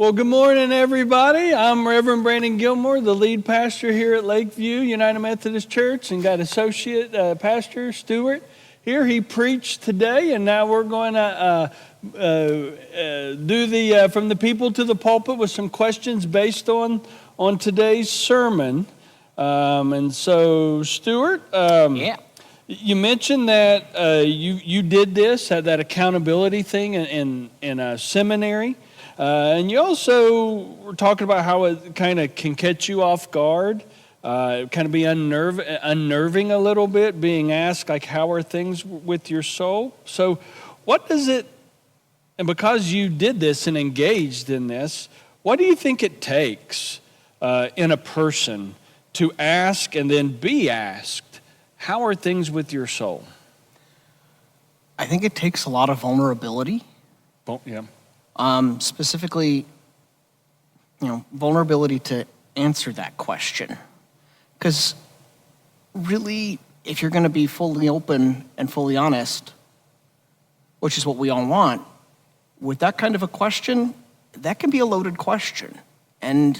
Well, good morning, everybody. I'm Reverend Brandon Gilmore, the lead pastor here at Lakeview United Methodist Church, and got Associate Pastor Stewart here. He preached today, and now we're going to do the From the People to the Pulpit with some questions based on today's sermon. And so, Stewart, you mentioned that you did this, had that accountability thing in a seminary. And you also were talking about how it kind of can catch you off guard, kind of be unnerving a little bit, being asked, like, how are things with your soul? So what does it, and because you did this and engaged in this, what do you think it takes in a person to ask and then be asked, how are things with your soul? I think it takes a lot of vulnerability. Oh, yeah. Specifically, vulnerability to answer that question. Because really, if you're going to be fully open and fully honest, which is what we all want, with that kind of a question, that can be a loaded question. And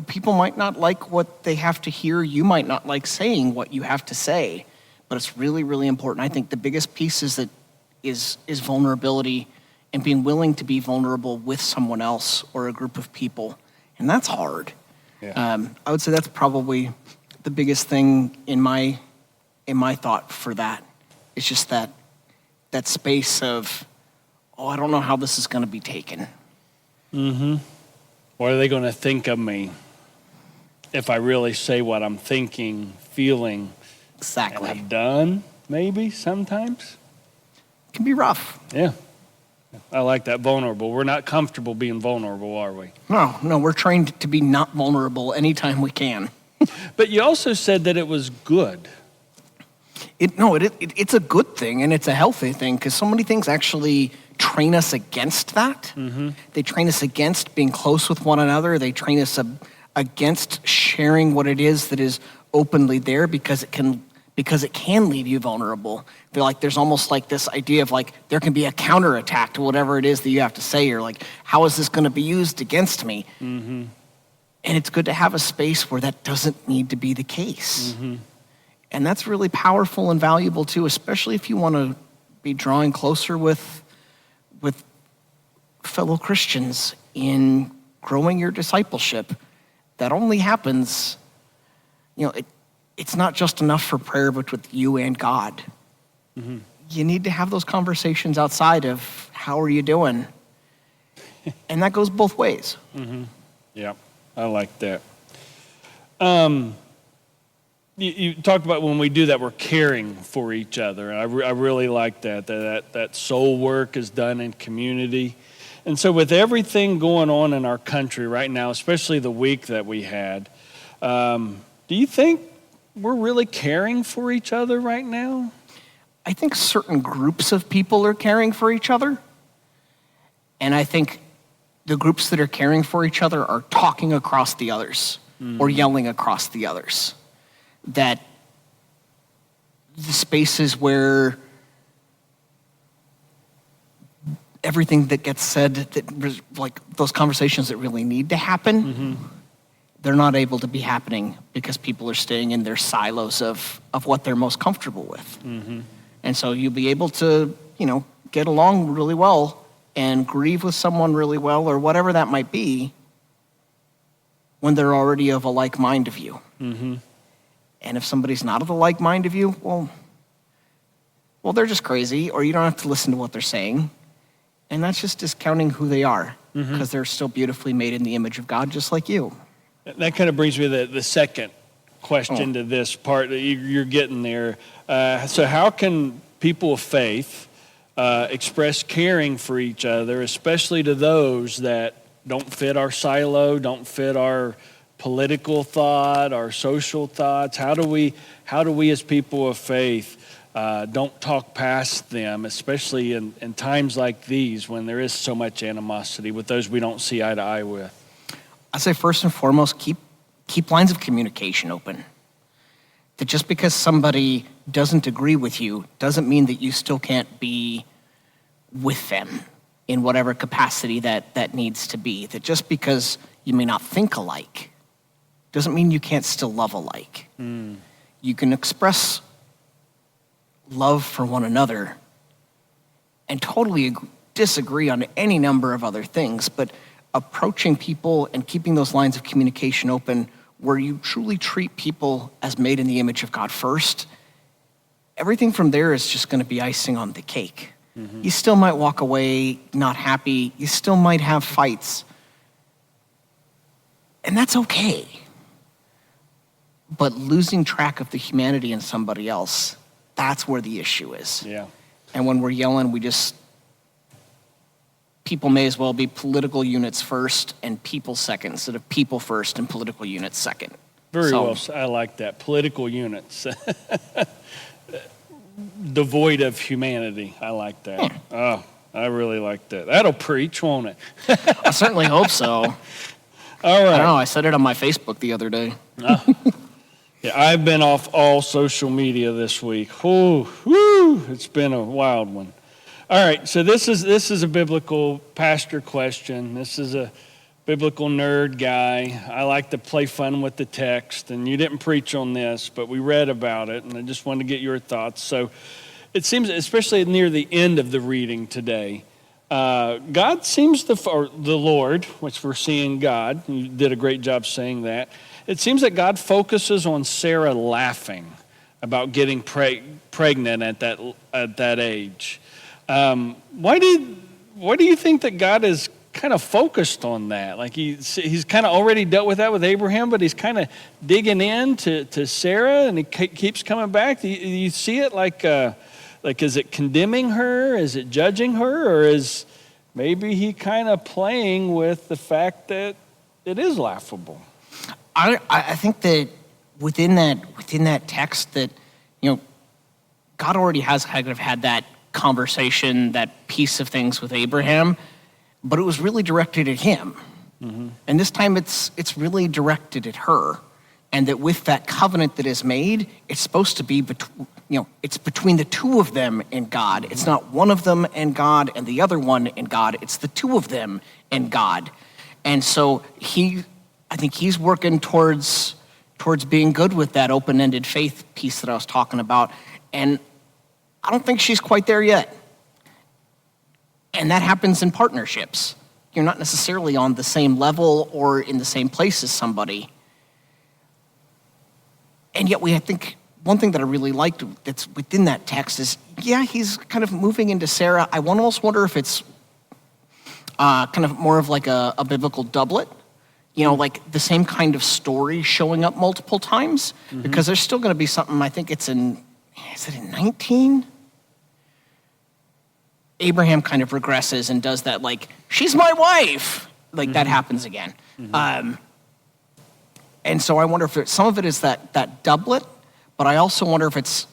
people might not like what they have to hear. You might not like saying what you have to say. But it's really, really important. I think the biggest piece is vulnerability and being willing to be vulnerable with someone else or a group of people. And that's hard. Yeah. I would say that's probably the biggest thing in my thought for that. It's just that space of, I don't know how this is going to be taken. Mm-hmm. What are they going to think of me if I really say what I'm thinking, feeling, exactly, and I've done, maybe, sometimes? It can be rough. Yeah. I like that, vulnerable. We're not comfortable being vulnerable, are we? No, we're trained to be not vulnerable anytime we can. But you also said that it was good. It's a good thing, and it's a healthy thing, because so many things actually train us against that. Mm-hmm. They train us against being close with one another. They train us against sharing what it is that is openly there, because it can leave you vulnerable. There's almost like this idea of there can be a counterattack to whatever it is that you have to say. You're like, how is this going to be used against me? Mm-hmm. And it's good to have a space where that doesn't need to be the case. Mm-hmm. And that's really powerful and valuable too, especially if you want to be drawing closer with fellow Christians in growing your discipleship. That only happens, it's not just enough for prayer, but with you and God. Mm-hmm. You need to have those conversations outside of, how are you doing? And that goes both ways. Mm-hmm. Yeah, I like that. You talked about when we do that, we're caring for each other. I really like that soul work is done in community. And so with everything going on in our country right now, especially the week that we had, do you think we're really caring for each other right now? I think certain groups of people are caring for each other. And I think the groups that are caring for each other are talking across the others or yelling across the others. That the spaces where everything that gets said, those conversations that really need to happen, they're not able to be happening because people are staying in their silos of what they're most comfortable with. Mm-hmm. And so you'll be able to, get along really well and grieve with someone really well, or whatever that might be, when they're already of a like mind of you. Mm-hmm. And if somebody's not of the like mind of you, well, they're just crazy, or you don't have to listen to what they're saying. And that's just discounting who they are, because they're still beautifully made in the image of God, just like you. That kind of brings me to the second question to this part that you're getting there. So how can people of faith express caring for each other, especially to those that don't fit our silo, don't fit our political thought, our social thoughts? How do we as people of faith don't talk past them, especially in times like these when there is so much animosity with those we don't see eye to eye with? I say first and foremost, keep lines of communication open. That just because somebody doesn't agree with you doesn't mean that you still can't be with them in whatever capacity that needs to be. That just because you may not think alike doesn't mean you can't still love alike. You can express love for one another and totally disagree on any number of other things, but approaching people and keeping those lines of communication open where you truly treat people as made in the image of God first, everything from there is just going to be icing on the cake. You still might walk away not happy. You still might have fights. And that's okay. But losing track of the humanity in somebody else, that's where the issue is. Yeah. And when we're yelling, people may as well be political units first and people second instead of people first and political units second. Very well. I like that. Political units. Devoid of humanity. I like that. Oh, I really like that. That'll preach, won't it? I certainly hope so. All right. I don't know. I said it on my Facebook the other day. Yeah, I've been off all social media this week. It's been a wild one. All right, so this is a biblical pastor question. This is a biblical nerd guy. I like to play fun with the text, and you didn't preach on this, but we read about it, and I just wanted to get your thoughts. So it seems, especially near the end of the reading today, God seems to, or the Lord, which we're seeing God, you did a great job saying that. It seems that God focuses on Sarah laughing about getting pregnant at that age. Why do you think that God is kind of focused on that? Like he's kind of already dealt with that with Abraham, but he's kind of digging in to Sarah, and he keeps coming back. Do you see it like is it condemning her? Is it judging her? Or is maybe he kind of playing with the fact that it is laughable? I think that within that text that, God already has kind of had that conversation, that piece of things with Abraham, but it was really directed at him. And this time it's really directed at her. And that with that covenant that is made, it's supposed to be it's between the two of them and God. It's not one of them and God and the other one and God. It's the two of them and God. And so I think he's working towards being good with that open-ended faith piece that I was talking about. And I don't think she's quite there yet. And that happens in partnerships. You're not necessarily on the same level or in the same place as somebody. And yet I think one thing that I really liked that's within that text is, he's kind of moving into Sarah. I almost wonder if it's kind of more of like a biblical doublet. Like the same kind of story showing up multiple times, because there's still going to be something, I think is it in 19? Abraham kind of regresses and does that, like, she's my wife. Like that happens again. And so I wonder if some of it is that doublet, but I also wonder if it's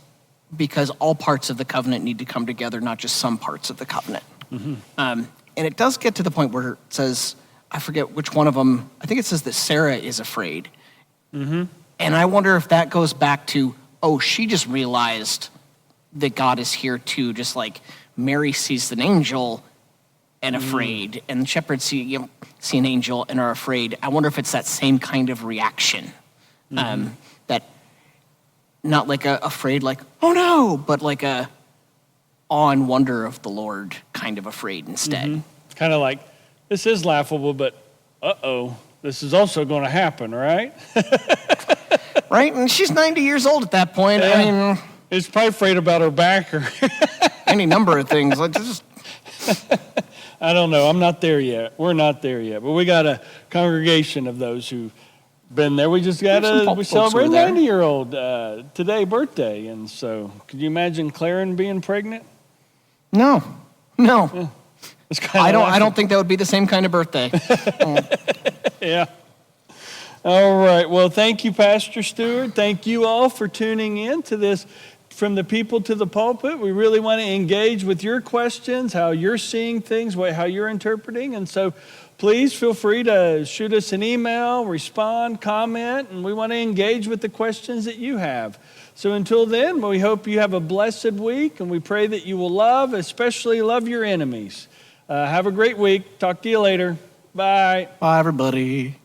because all parts of the covenant need to come together, not just some parts of the covenant. And it does get to the point where it says, I forget which one of them, I think it says that Sarah is afraid. And I wonder if that goes back to, she just realized that God is here too, just like Mary sees an angel and afraid, and the shepherds see an angel and are afraid. I wonder if it's that same kind of reaction, that not like afraid, like, oh no, but like a awe and wonder of the Lord kind of afraid instead. Kind of like, this is laughable, but this is also going to happen, right? Right? And she's 90 years old at that point. Yeah. I mean, he's probably afraid about her back or any number of things. Like just I don't know. I'm not there yet. We're not there yet. But we got a congregation of those who've been there. We just got we celebrate a 90-year-old today birthday. And so could you imagine Claren being pregnant? No. Yeah. I don't think that would be the same kind of birthday. Yeah. All right. Well, thank you, Pastor Stewart. Thank you all for tuning in to this From the People to the Pulpit. We really want to engage with your questions, how you're seeing things, how you're interpreting. And so please feel free to shoot us an email, respond, comment, and we want to engage with the questions that you have. So until then, we hope you have a blessed week, and we pray that you will especially love your enemies. Have a great week. Talk to you later. Bye. Bye, everybody.